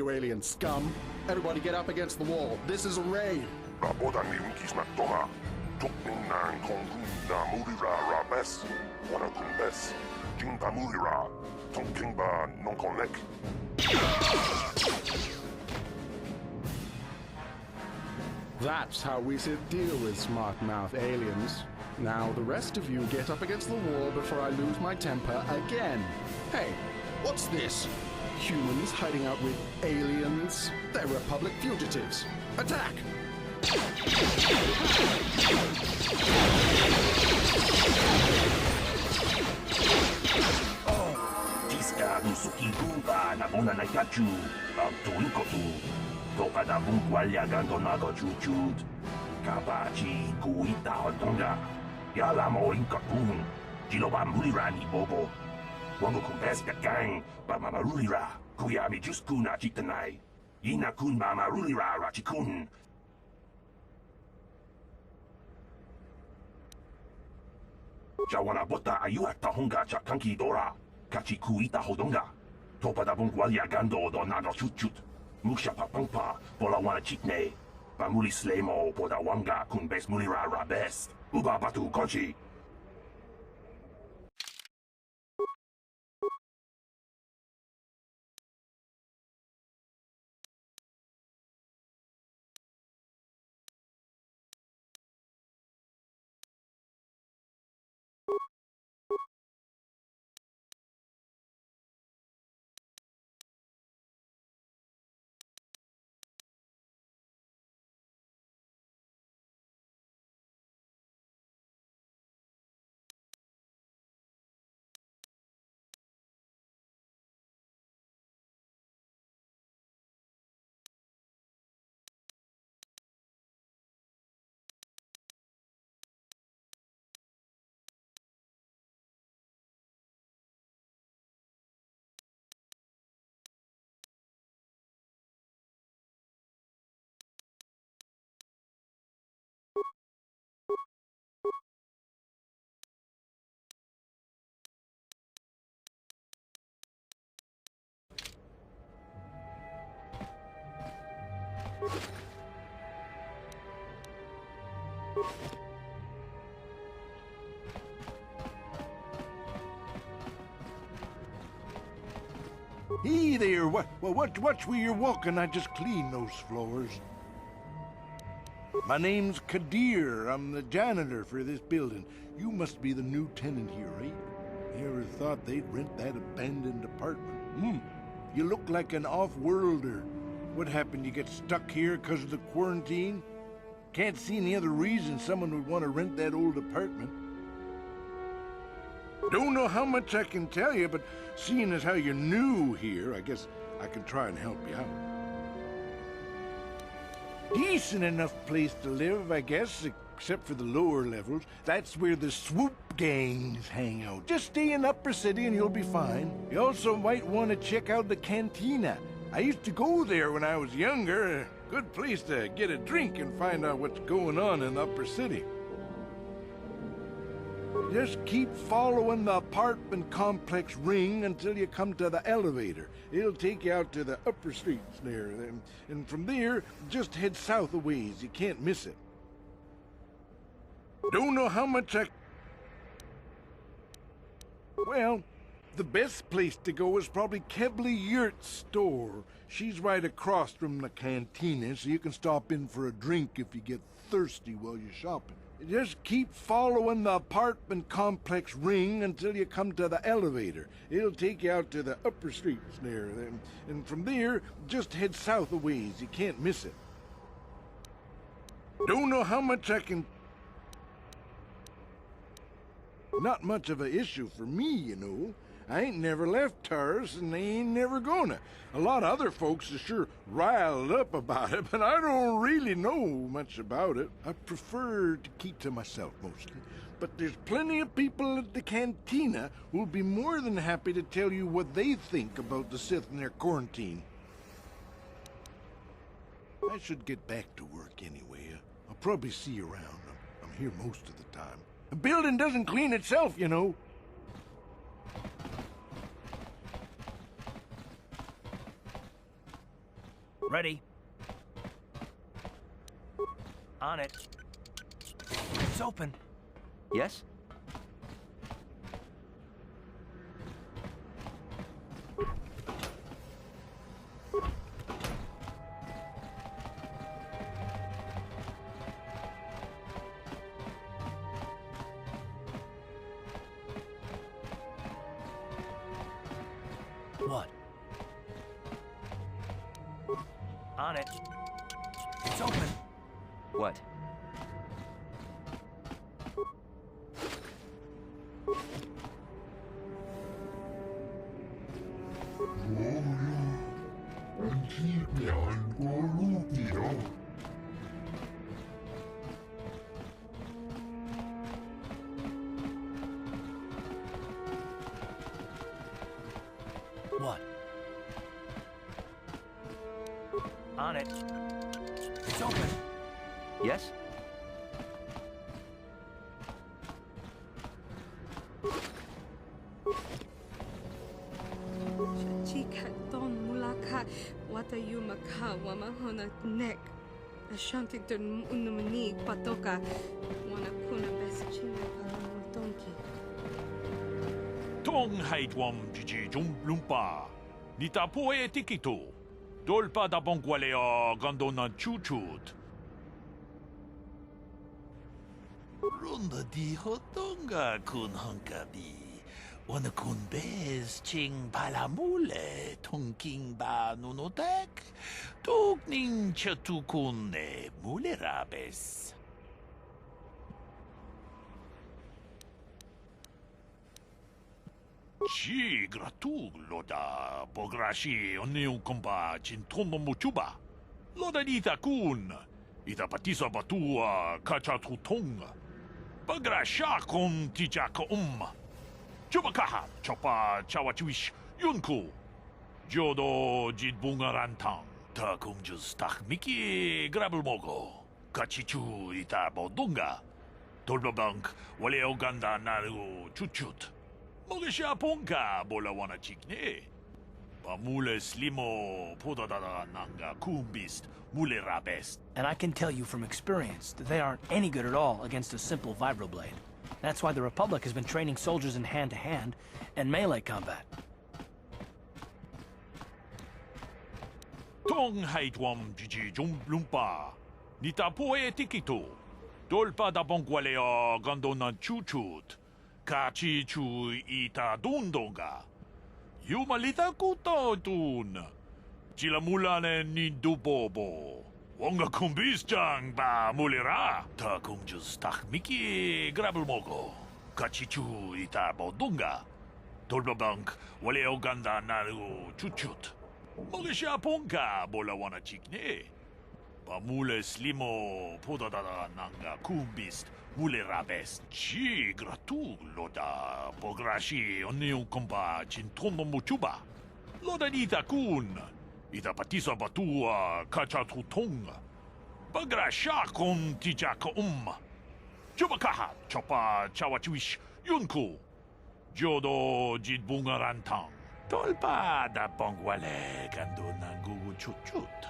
you alien scum. Everybody get up against the wall. This is a raid. Raboda niunkis matoma. Tukning nang kongkun na murira rabes. Wana kunbes. Jingpa murira. Tongkingba nonkonek. That's how we deal with smart-mouth aliens. Now the rest of you get up against the wall before I lose my temper again. Hey, what's this? Humans hiding out with aliens? They're Republic fugitives. Attack! Tiska musuki kumpa na bona na kachu. Abtuin kotu. Toka da bungwalya gando nago chuchut. Kabachi kuita hotonga. Yala mo inkapun. Jiloba mulirani bobo. Wango kumpeska gang. Ba mamarulira. Kuyami juskuna chitanai. Ina kun ba marulira rachikun. Jawana bota ayuata honga chakanki dora. Kachi kuita hodonga. Topa da bungwalya gando do nago chuchut. Musha papangpa, pola wana chitne. Pamuli slemo, poda wanga kun bes mulira rabest. Uba batu kochi. Hey there, watch where you're walking. I just cleaned those floors. My name's Kadir. I'm the janitor for this building. You must be the new tenant here, right? You ever thought they'd rent that abandoned apartment? You look like an off-worlder. What happened? You get stuck here because of the quarantine? Can't see any other reason someone would want to rent that old apartment. Don't know how much I can tell you, but seeing as how you're new here, I guess I can try and help you out. Decent enough place to live, I guess, except for the lower levels. That's where the swoop gangs hang out. Just stay in Upper City and you'll be fine. You also might want to check out the Cantina. I used to go there when I was younger. A good place to get a drink and find out what's going on in the Upper City. Just keep following the apartment complex ring until you come to the elevator. It'll take you out to the upper streets there. And from there, just head south a ways. You can't miss it. Don't know how much Well, the best place to go is probably Kebley Yurt's store. She's right across from the Cantina, so you can stop in for a drink if you get thirsty while you're shopping. Just keep following the apartment complex ring until you come to the elevator. It'll take you out to the upper streets there. And from there, just head south a ways. You can't miss it. Don't know how much I can... Not much of an issue for me, you know. I ain't never left Taurus, and they ain't never gonna. A lot of other folks are sure riled up about it, but I don't really know much about it. I prefer to keep to myself mostly. But there's plenty of people at the Cantina who'll be more than happy to tell you what they think about the Sith and their quarantine. I should get back to work anyway. I'll probably see you around. I'm here most of the time. The building doesn't clean itself, you know. Ready. On it. It's open. Yes? What? On it. It's open. What? What? On it. It's open. Yes? Chika don mulaka watayu maka wamahona nek. Ashanti don unumani patoka wana kuna besichinga palamutonki. Tong haitwam jiji jumplumpa. Nitapo e tikito. Dolpa da bongwalea gandona chuchut. Runda di hotonga kun hankabi. Wana kun bez ching palamule tongking ba nunotek. Tugning chatukun ne mulerabes. Ci gratug loda bograshi oniu komba cintono muchuba. Loda nita kun. Ita patisa batua kachatutong. Bagrasha kon tijaka Chubakaha chopa chawachuish yunku. Jodo jidbungarantang. Ta kumjus tak miki grabulmogo. Kachichu ita bodunga. Tolbabank wale oganda naru chuchut. Mogesha ponka bola wana chikne. Pamule slimo podadada nanga kumbist mule rabest. And I can tell you from experience that they aren't any good at all against a simple vibroblade. That's why the Republic has been training soldiers in hand-to-hand and melee combat. Tong haitwam jiji jumplumpa. Nitapo e tikito. Dolpa da bongwalea gandona chuchut. Kachi chu ita dundonga. Yumalita kuto tun. Chilamulane ni dubobo. Wonga kumbis ba mulera. Ta kumjus tak miki grabulmogo. Kachichu ita bodunga. Dolbabank wale oganda naru chuchut. Mogesha ponka bola wana chikne. Pamule slimo podadada nanga kumbist mulerabest. Ci gratug loda bograshi oniu komba cintono muchuba. Loda nita kun. Ita patisa batua kachatutong. Bagrasha kon tijaka Chubakaha chopa chawachuish yunku. Jodo jidbungarantang. Tolpa da bongwale gando nangu chuchut.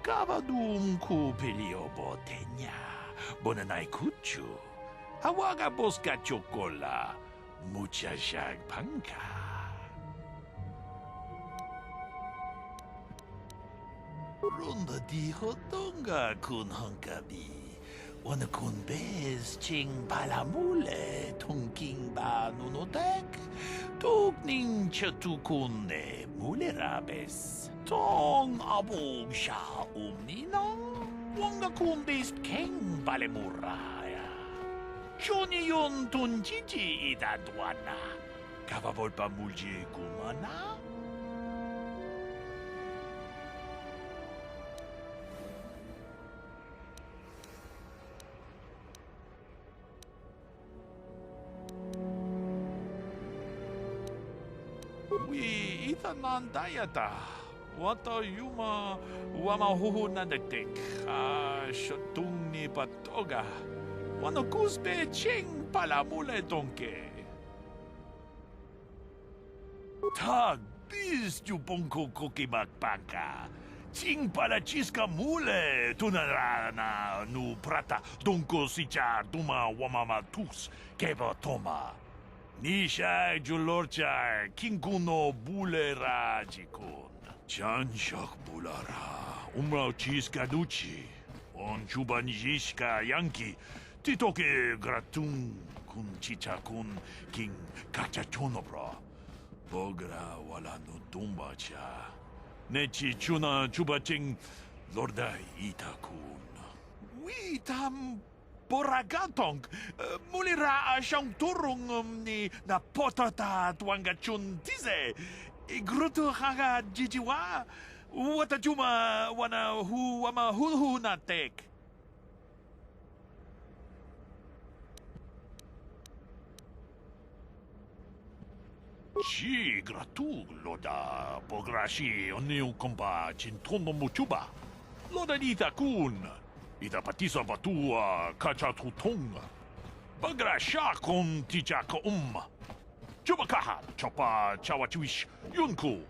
Kavadum ku pelio botenya. Bonanai kuchu. Hawaga boska chocola. Mucha shag panka. Runda di hotonga kun hankabi. Wana kun bez ching palamule tongking ba nunotek. Tugning chatukun ne mulerabes. Tong abog sha umninang. Wanga kun bez keng balemuraya. Shoni yon tunjiji idadwana. Kavavolpa mulje kumana. Wi itanan dayata. Wata yuma wamahuhu nadektek. Shotung ni patoga. Wano kusbe ching palamule tonke. Tag biz jubongko kokibakpanka. Ting palachiska mule tunarana nu prata dunko sicha duma wamama tus keba toma. Nisha julorcha kinkuno bulera jikun. Chanshak bulara umra chiska duchi. On chubanjishka yanki titoke gratun kun chicha kun king kachachonobra. Bogra wala no dumbacha. Nechi chuna chubaching lorda itakun. Witam boragantong mulira siyang turong ni na potata tuangachun tize. Igruto haga jijiwa. Watajuma wana hu wama hu na tek. Ci gratu loda pograshi oniu kompa cintono muchuba. Loda dita kun. Ita patisa batua kacha tutonga. Bagrasha kon tichaka Chubakaha chopa chawachuish yunku.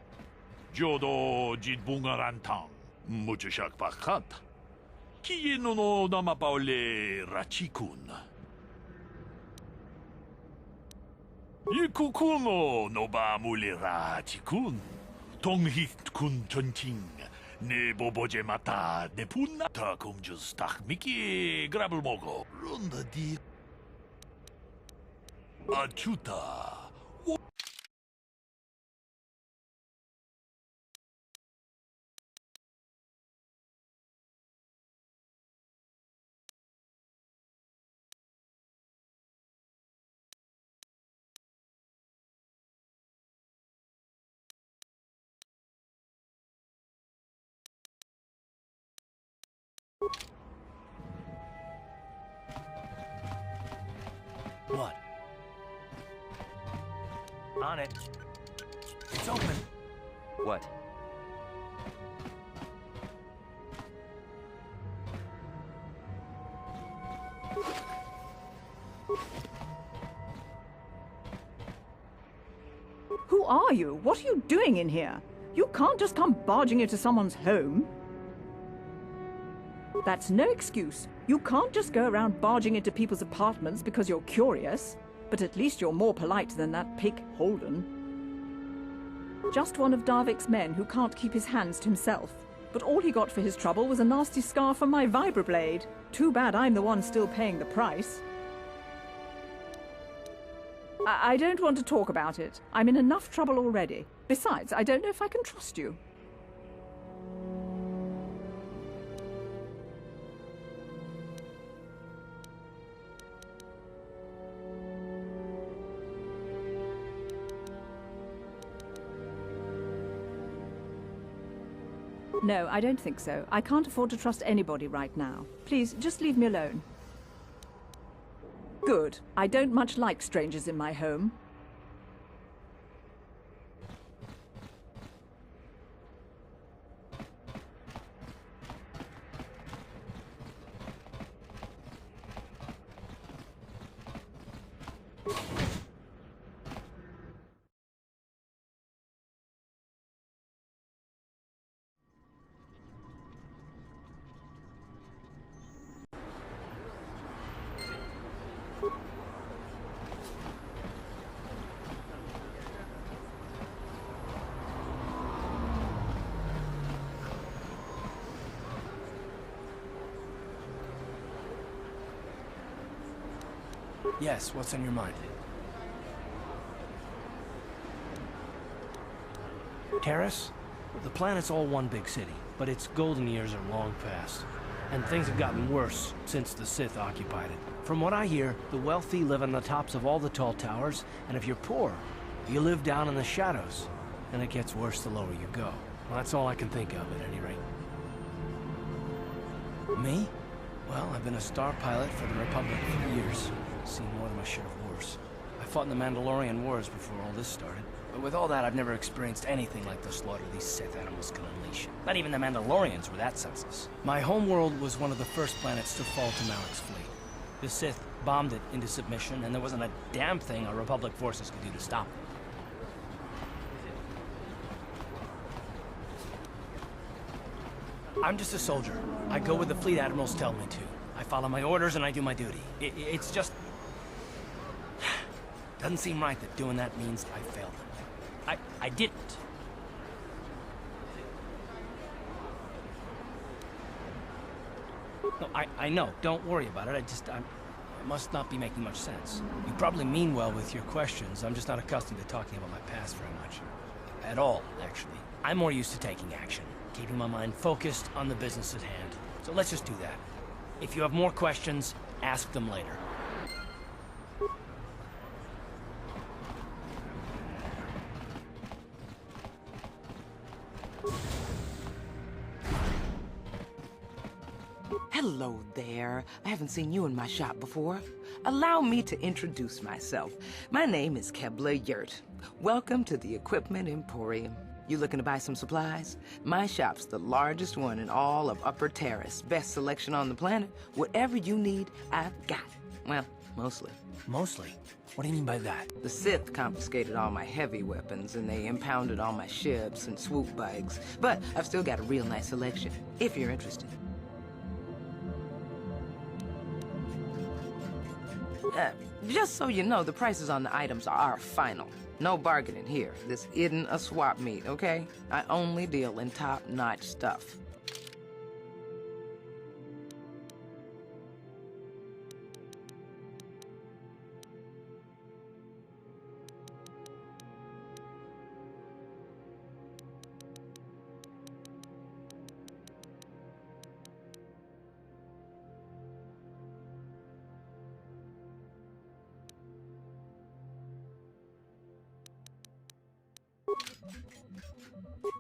Jodo jidbungarantang. Muchushak pakat. Kieno no namapaole rachikun. Yikukuno no ba mulira chikun. Tonghit kun chonting. Ne boboje mata ne punna. Ta kumjus tak miki grabel mogo. Ronda di... Achuta. What? On it. It's open. What? Who are you? What are you doing in here? You can't just come barging into someone's home. That's no excuse. You can't just go around barging into people's apartments because you're curious. But at least you're more polite than that pig Holden. Just one of Darvik's men who can't keep his hands to himself. But all he got for his trouble was a nasty scar from my vibroblade. Too bad I'm the one still paying the price. I don't want to talk about it. I'm in enough trouble already. Besides, I don't know if I can trust you. No, I don't think so. I can't afford to trust anybody right now. Please, just leave me alone. Good. I don't much like strangers in my home. Yes, what's on your mind? Terrace? The planet's all one big city, but its golden years are long past. And things have gotten worse since the Sith occupied it. From what I hear, the wealthy live on the tops of all the tall towers, and if you're poor, you live down in the shadows. And it gets worse the lower you go. Well, that's all I can think of, at any rate. Me? Well, I've been a star pilot for the Republic for years. Seen more than my share of wars. I fought in the Mandalorian Wars before all this started. But with all that, I've never experienced anything like the slaughter these Sith animals can unleash. Not even the Mandalorians were that senseless. My homeworld was one of the first planets to fall to Malik's fleet. The Sith bombed it into submission, and there wasn't a damn thing our Republic forces could do to stop it. I'm just a soldier. I go where the fleet admirals tell me to. I follow my orders and I do my duty. It's just... Doesn't seem right that doing that means I failed them. I didn't. No, I know. Don't worry about it. I must not be making much sense. You probably mean well with your questions. I'm just not accustomed to talking about my past very much. At all, actually. I'm more used to taking action, keeping my mind focused on the business at hand. So let's just do that. If you have more questions, ask them later. Hello there. I haven't seen you in my shop before. Allow me to introduce myself. My name is Kebler Yurt. Welcome to the Equipment Emporium. You looking to buy some supplies? My shop's the largest one in all of Upper Terrace. Best selection on the planet. Whatever you need, I've got. Well, mostly. Mostly? What do you mean by that? The Sith confiscated all my heavy weapons, and they impounded all my ships and swoop bikes. But I've still got a real nice selection, if you're interested. Just so you know, the prices on the items are final. No bargaining here. This isn't a swap meet, okay? I only deal in top-notch stuff.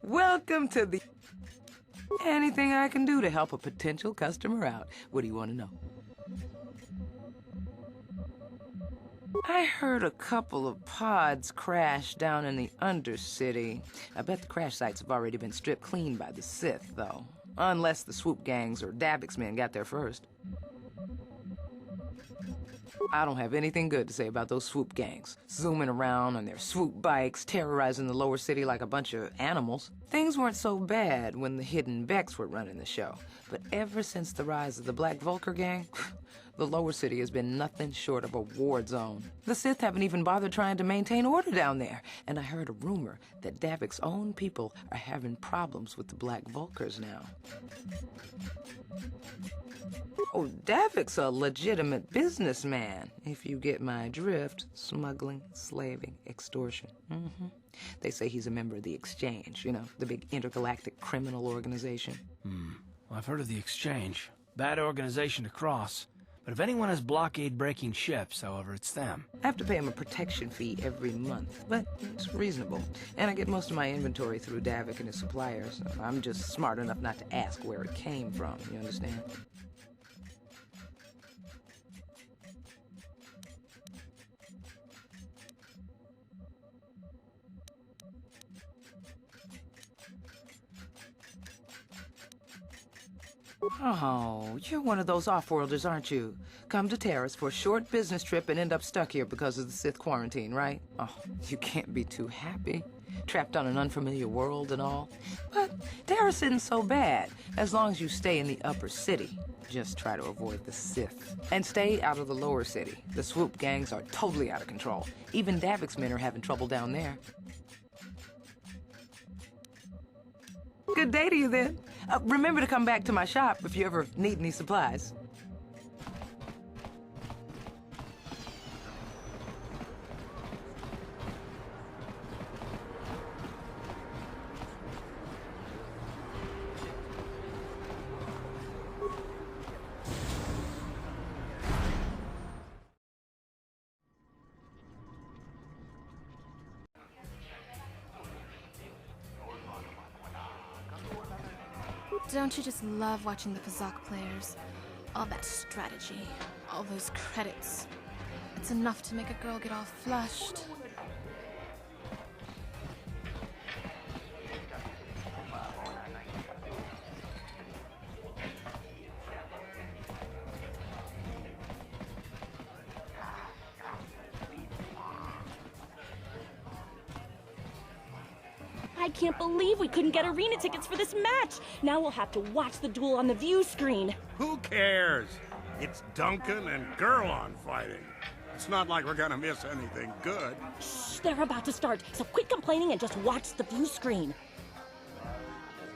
Welcome to the... Anything I can do to help a potential customer out. What do you want to know? I heard a couple of pods crash down in the Undercity. I bet the crash sites have already been stripped clean by the Sith, though. Unless the swoop gangs or Davix men got there first. I don't have anything good to say about those swoop gangs. Zooming around on their swoop bikes, terrorizing the lower city like a bunch of animals. Things weren't so bad when the hidden Becks were running the show. But ever since the rise of the Black Vulcar gang, the lower city has been nothing short of a war zone. The Sith haven't even bothered trying to maintain order down there. And I heard a rumor that Davix's own people are having problems with the Black Vulcars now. Oh, Davix's a legitimate businessman, if you get my drift. Smuggling, slaving, extortion. They say he's a member of the Exchange, you know, the big intergalactic criminal organization. Well, I've heard of the Exchange. Bad organization to cross. But if anyone has blockade-breaking ships, however, it's them. I have to pay him a protection fee every month, but it's reasonable. And I get most of my inventory through Davik and his suppliers. I'm just smart enough not to ask where it came from, you understand? Oh, you're one of those off-worlders, aren't you? Come to Terrace for a short business trip and end up stuck here because of the Sith quarantine, right? Oh, you can't be too happy. Trapped on an unfamiliar world and all. But Terrace isn't so bad, as long as you stay in the upper city. Just try to avoid the Sith. And stay out of the lower city. The swoop gangs are totally out of control. Even Davix men are having trouble down there. Good day to you, then. Remember to come back to my shop if you ever need any supplies. Don't you just love watching the Kazakh players? All that strategy, all those credits. It's enough to make a girl get all flushed. I can't believe we couldn't get arena tickets for this match. Now we'll have to watch the duel on the view screen. Who cares? It's Duncan and Gerlon fighting. It's not like we're gonna miss anything good. Shh, they're about to start, so quit complaining and just watch the view screen.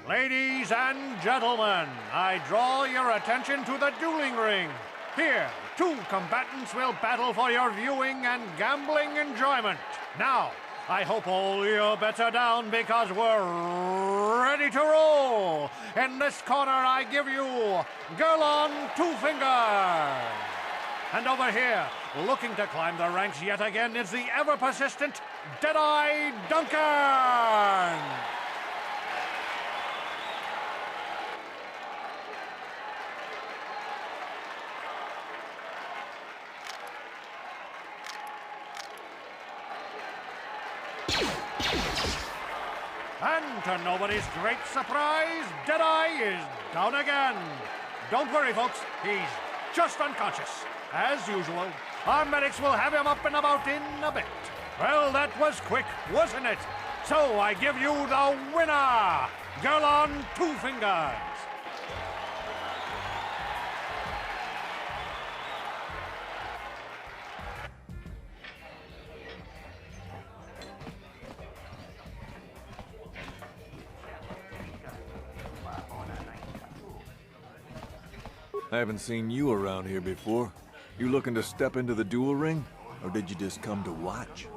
Ladies and gentlemen, I draw your attention to the Dueling Ring. Here, two combatants will battle for your viewing and gambling enjoyment. Now, I hope all your bets are down because we're ready to roll. In this corner, I give you Gerlon Two Fingers. And over here, looking to climb the ranks yet again, is the ever-persistent Deadeye Duncan. And to nobody's great surprise, Deadeye is down again. Don't worry, folks. He's just unconscious. As usual, our medics will have him up and about in a bit. Well, that was quick, wasn't it? So I give you the winner, Gerlon Two Fingers. I haven't seen you around here before. You looking to step into the duel ring? Or did you just come to watch?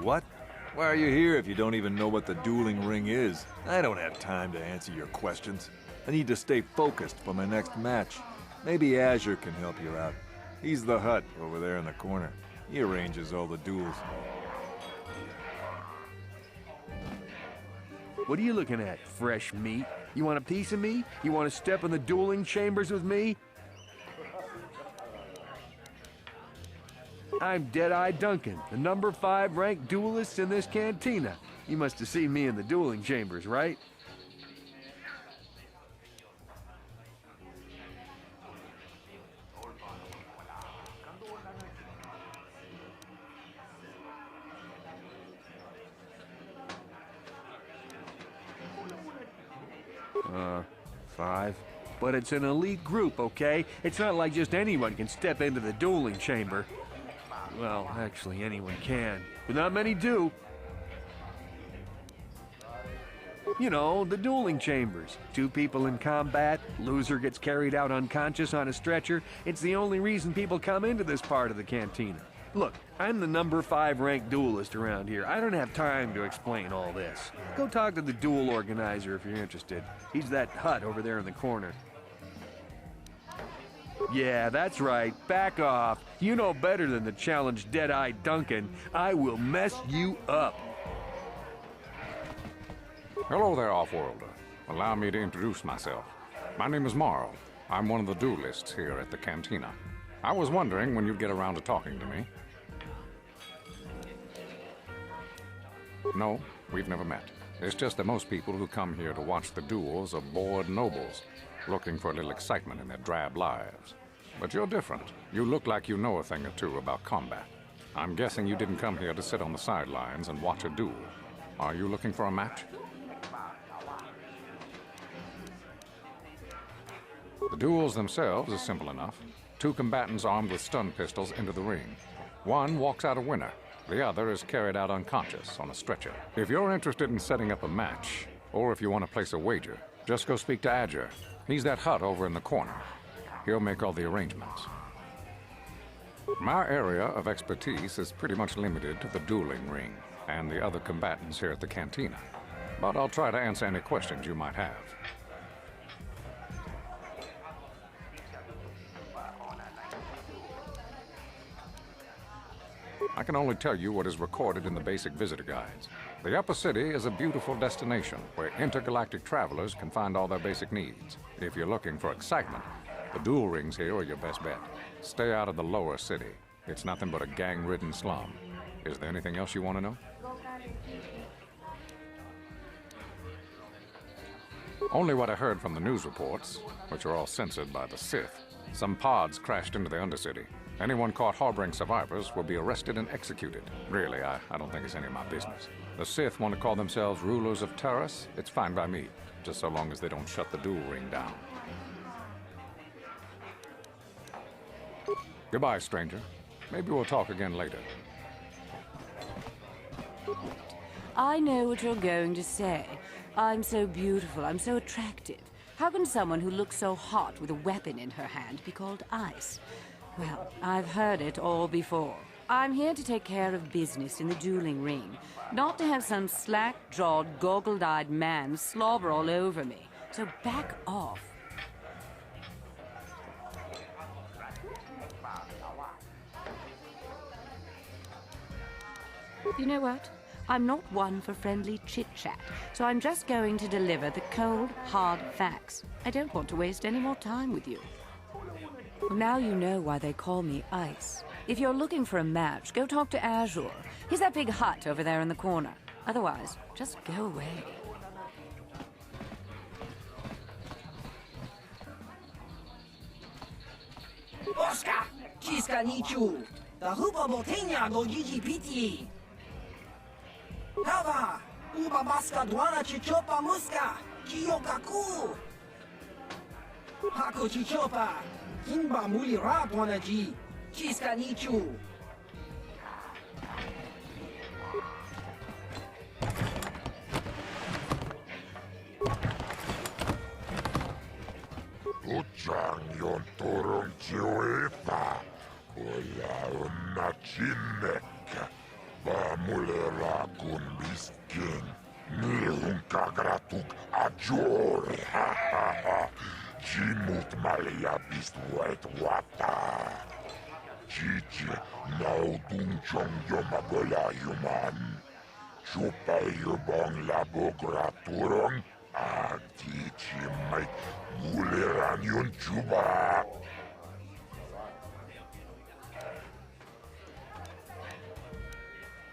What? Why are you here if you don't even know what the dueling ring is? I don't have time to answer your questions. I need to stay focused for my next match. Maybe Azure can help you out. He's the Hut over there in the corner. He arranges all the duels. What are you looking at, fresh meat? You want a piece of me? You want to step in the dueling chambers with me? I'm Deadeye Duncan, the number 5 ranked duelist in this cantina. You must have seen me in the dueling chambers, right? Five. But it's an elite group, okay? It's not like just anyone can step into the dueling chamber. Well, actually, anyone can, but not many do. You know, the dueling chambers. 2 people in combat, loser gets carried out unconscious on a stretcher. It's the only reason people come into this part of the cantina. Look, I'm the number 5 ranked duelist around here. I don't have time to explain all this. Go talk to the duel organizer if you're interested. He's that Hut over there in the corner. Yeah, that's right. Back off. You know better than to challenge Deadeye Duncan. I will mess you up. Hello there, Offworlder. Allow me to introduce myself. My name is Marl. I'm one of the duelists here at the Cantina. I was wondering when you'd get around to talking to me. No, we've never met. It's just that most people who come here to watch the duels are bored nobles, looking for a little excitement in their drab lives. But you're different. You look like you know a thing or two about combat. I'm guessing you didn't come here to sit on the sidelines and watch a duel. Are you looking for a match? The duels themselves are simple enough. 2 combatants armed with stun pistols into the ring. One walks out a winner. The other is carried out unconscious on a stretcher. If you're interested in setting up a match, or if you want to place a wager, just go speak to Azure. He's that Hut over in the corner. He'll make all the arrangements. My area of expertise is pretty much limited to the dueling ring and the other combatants here at the Cantina. But I'll try to answer any questions you might have. I can only tell you what is recorded in the basic visitor guides. The Upper City is a beautiful destination where intergalactic travelers can find all their basic needs. If you're looking for excitement, the duel rings here are your best bet. Stay out of the Lower City. It's nothing but a gang-ridden slum. Is there anything else you want to know? Only what I heard from the news reports, which are all censored by the Sith. Some pods crashed into the Undercity. Anyone caught harboring survivors will be arrested and executed. Really, I don't think it's any of my business. The Sith want to call themselves rulers of Taurus. It's fine by me, just so long as they don't shut the duel ring down. Goodbye, stranger. Maybe we'll talk again later. I know what you're going to say. I'm so beautiful, I'm so attractive. How can someone who looks so hot with a weapon in her hand be called ice? Well, I've heard it all before. I'm here to take care of business in the dueling ring, not to have some slack-jawed, goggled-eyed man slobber all over me. So back off. You know what? I'm not one for friendly chit-chat, so I'm just going to deliver the cold, hard facts. I don't want to waste any more time with you. Well, now you know why they call me Ice. If you're looking for a match, go talk to Azure. He's that big hut over there in the corner. Otherwise, just go away. Oscar! Ciska Nichu! The Huba Botenia no GGPT! Hava! Uba Baska Dwana Chichopa Muska! Kiyokaku! Haku Chichopa! Kimba Muli Rapwana G! Ciska Nichu! Uchang yon turong chiuita, Ola unna chinnek, Bamulera kun biskin, Nihun kagratuk ajore, ha ha ha, Chimut malia bistuet wata, Chichi naudung chong yomabola yuman, Chupa yubong labograturong, Antichi mai muleran yon chuba.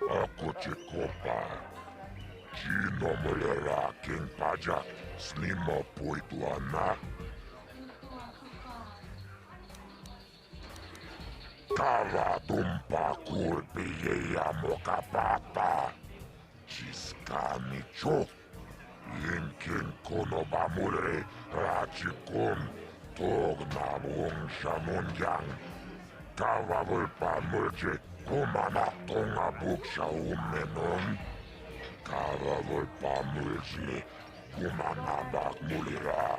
Ako chekopa. Chino mulera king pajak snima poituana. Kava tumpa kulpi ya mokapata. Chiskani chok. Yinkin kono bamule rachikun togna bung shamun yang kavavul pamulje kumana tonga buksha umenon kavavul pamulje kumana bak mulira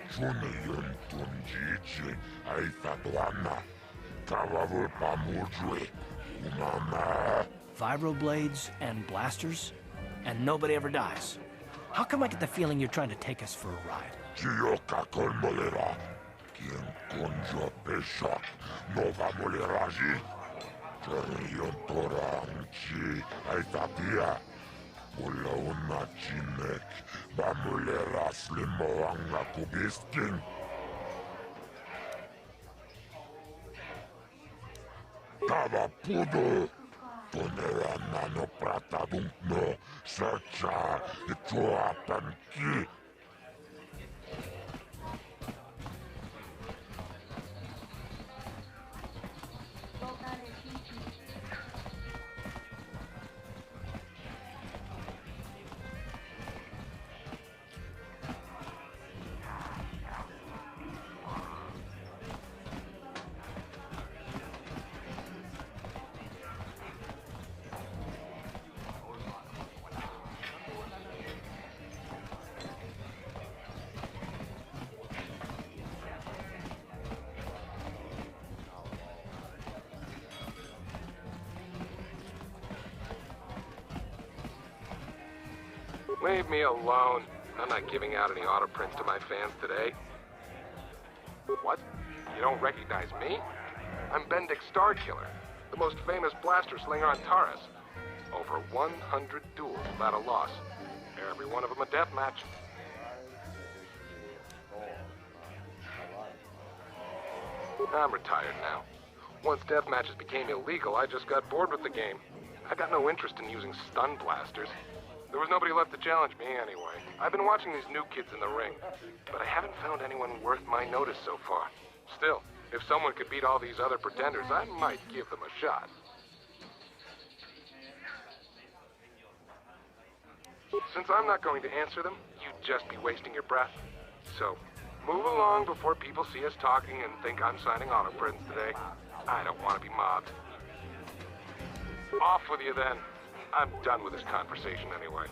chuni yun tunjichi aifatuana kavavul pamulje kumana Vibroblades and blasters, and nobody ever dies. How come I get the feeling you're trying to take us for a ride? Chiyoka con molera, quien conjo peshak, nova moleraji, Chorion torang chi aitatia, Ula una chinek, bamulera slimoanga kubiskin. Tava pudo. Ponera nano prata no searcha itoapan ki. Leave me alone. I'm not giving out any auto prints to my fans today. What? You don't recognize me? I'm Bendix Starkiller, the most famous blaster slinger on Taurus. Over 100 duels without a loss. Every one of them a death match. I'm retired now. Once death matches became illegal, I just got bored with the game. I got no interest in using stun blasters. There was nobody left to challenge me anyway. I've been watching these new kids in the ring, but I haven't found anyone worth my notice so far. Still, If someone could beat all these other pretenders, I might give them a shot. Since I'm not going to answer them, you'd just be wasting your breath. So, move along before people see us talking and think I'm signing auto prints today. I don't want to be mobbed. Off with you then. I'm done with this conversation anyway.